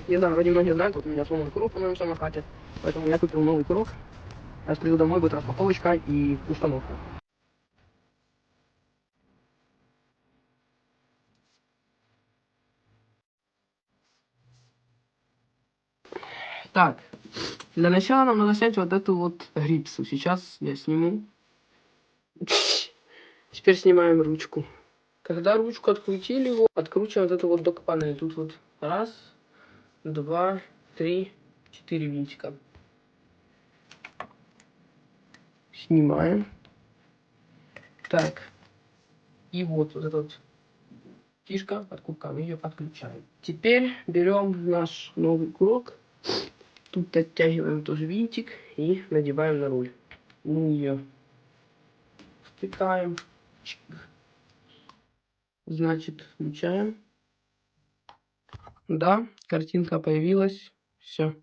Не знаю, вроде многие знают, вот у меня сломан круг на моем самокате, поэтому я купил новый круг. Сейчас приду домой, будет распаковочка и установка. Так, для начала нам надо снять вот эту вот грипсу. Сейчас я сниму. Теперь снимаем ручку. Когда ручку открутили, его откручиваем вот эту вот док-панель. Тут вот раз, два, три, 4 винтика. Снимаем. Так. И вот эта вот фишка от кубка, мы ее подключаем. Теперь берем наш новый круг. Тут оттягиваем тоже винтик и надеваем на руль. Мы ее втыкаем. Значит, включаем. Да, картинка появилась. Все.